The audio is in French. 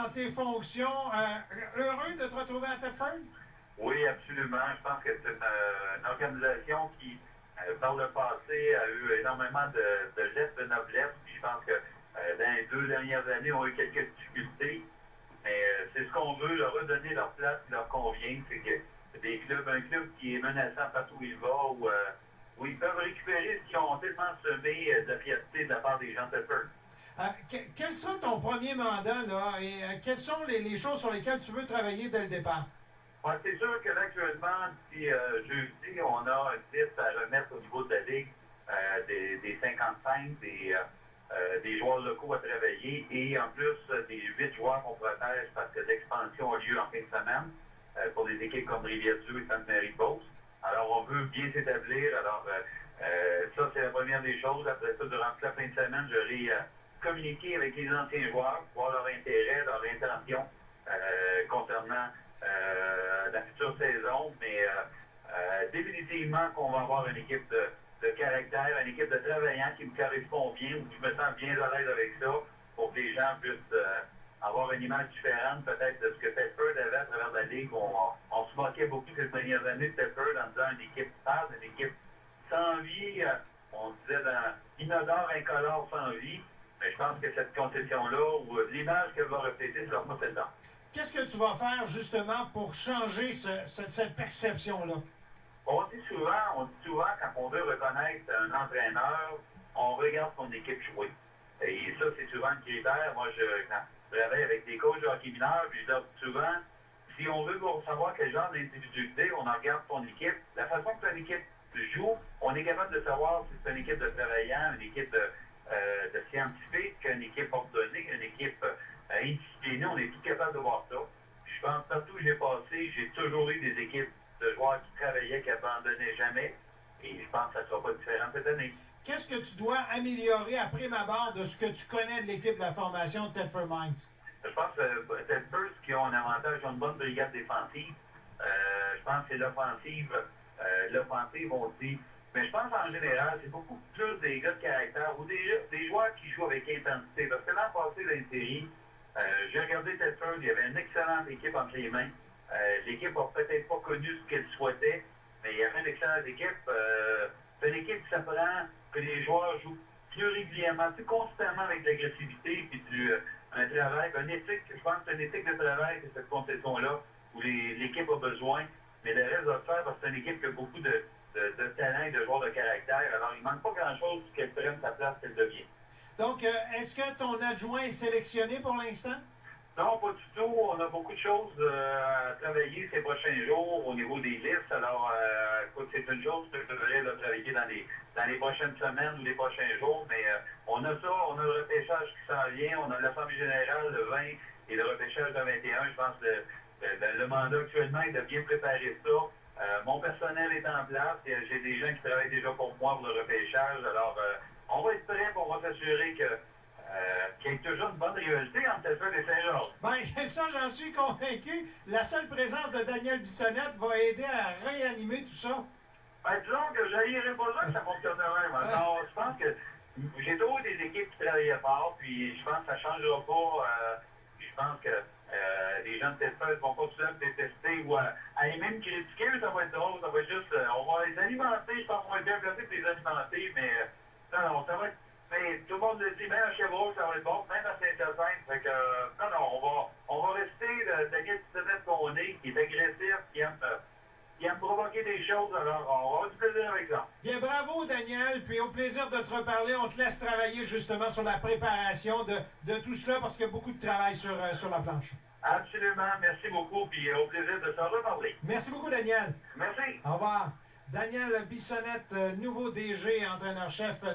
dans tes fonctions. Heureux de te retrouver à Thetford? Oui, absolument. Je pense que c'est une organisation qui, par le passé, a eu énormément de lettres de noblesse. Puis je pense que dans les 2 dernières années, on a eu quelques difficultés. Mais c'est ce qu'on veut, leur redonner leur place qui leur convient. C'est que un club qui est menaçant partout où il va, où ils peuvent récupérer ce qu'ils ont tellement semé de fierté de la part des gens de Thetford. Quel sera ton premier mandat, là, et quelles sont les choses sur lesquelles tu veux travailler dès le départ? Ouais, c'est sûr que là, actuellement, si jeudi, on a un titre à remettre au niveau de la Ligue des 55, des joueurs locaux à travailler et en plus des 8 joueurs qu'on protège parce que l'expansion a lieu en fin de semaine pour des équipes comme Rivière-du et Sainte-Marie-de-Beauce. Alors, on veut bien s'établir. Alors, ça, c'est la première des choses. Après ça, durant toute la fin de semaine, j'aurai communiqué avec les anciens joueurs, voir leur intérêt, leur intention concernant la future saison. Mais définitivement qu'on va avoir une équipe de caractère, une équipe de travaillants qui me correspond bien, où je me sens bien à l'aise avec ça, pour que les gens puissent avoir une image différente peut-être de ce que Thetford avait à travers la Ligue. On se moquait beaucoup ces dernières années de Thetford en disant une équipe stable, une équipe sans vie, on disait inodore, incolore, sans vie. Mais je pense que cette conception-là, ou l'image qu'elle va refléter, c'est leur temps. Qu'est-ce que tu vas faire justement pour changer cette perception-là? On dit souvent, quand on veut reconnaître un entraîneur, on regarde son équipe jouer. Et ça, c'est souvent le critère. Moi, quand je travaille avec des coachs de hockey mineur, puis je dis souvent, si on veut savoir quel genre d'individualité, on en regarde son équipe. La façon que ton équipe joue, on est capable de savoir si c'est une équipe de travaillants, une équipe de scientifiques, une équipe ordonnée, une équipe indisciplinée. On est tout capable de voir ça. Puis je pense partout où j'ai passé, j'ai toujours eu des équipes de joueurs qui travaillaient, qui n'abandonnaient jamais. Et je pense que ça ne sera pas différent cette année. Qu'est-ce que tu dois améliorer après ma barre de ce que tu connais de l'équipe de la formation de Thetford Mines? Je pense que Thetford, qui ont un avantage, ils ont une bonne brigade défensive. Je pense que c'est l'offensive. L'offensive, on dit. Mais je pense en général, c'est beaucoup plus des gars de caractère ou des joueurs qui jouent avec intensité. Parce que l'an passé, dans les séries, j'ai regardé Thetford, il y avait une excellente équipe entre les mains. L'équipe n'a peut-être pas connu ce qu'elle souhaitait, mais il y avait une excellente équipe. C'est une équipe qui s'apprend, que les joueurs jouent plus régulièrement, plus constamment avec de l'agressivité puis un travail, une éthique. Je pense que c'est une éthique de travail, c'est cette conception-là où l'équipe a besoin, mais le reste doit se faire parce que c'est une équipe qui a beaucoup de talent et de joueurs de caractère. Alors, il ne manque pas grand-chose pour qu'elle prenne sa place qu'elle devient. Donc, est-ce que ton adjoint est sélectionné pour l'instant? Non, pas du tout. On a beaucoup de choses à travailler ces prochains jours au niveau des listes. Alors, écoute, c'est une chose que je devrais travailler dans les prochaines semaines ou les prochains jours. Mais on a ça, on a le repêchage qui s'en vient, on a l'Assemblée générale le 20 et le repêchage le 21. Je pense que le mandat actuellement est de bien préparer ça. Mon personnel est en place. J'ai des gens qui travaillent déjà pour moi pour le repêchage. Alors, on va être prêts, on va s'assurer qu'il y ait toujours une bonne rivalité entre Thetford et Saint-Georges. Bien, ça, j'en suis convaincu. La seule présence de Daniel Bissonnette va aider à réanimer tout ça. Ben, disons que je n'irai pas là que ça fonctionnerait. Alors, je pense que j'ai trouvé des équipes qui travaillaient fort, puis je pense que ça ne changera pas. Je pense que les gens de Thetford ne vont pas tout seuls détester ou aller même critiquer, mais ça va être drôle. Ça va être juste, on va les alimenter. Je pense qu'on va être bien placé pour les alimenter, mais non, ça va être. Mais tout le monde le dit, même à Chevrolet, ça va être bon, même à Saint-Hyacinthe. Fait que, non, on va rester Daniel Bissonnette qu'on est, qui est agressif, qui aime provoquer des choses. Alors, on va avoir du plaisir avec ça. Bien, bravo, Daniel. Puis au plaisir de te reparler. On te laisse travailler justement sur la préparation de tout cela parce qu'il y a beaucoup de travail sur la planche. Absolument. Merci beaucoup. Puis au plaisir de s'en reparler. Merci beaucoup, Daniel. Merci. Au revoir. Daniel Bissonnette, nouveau DG, entraîneur-chef de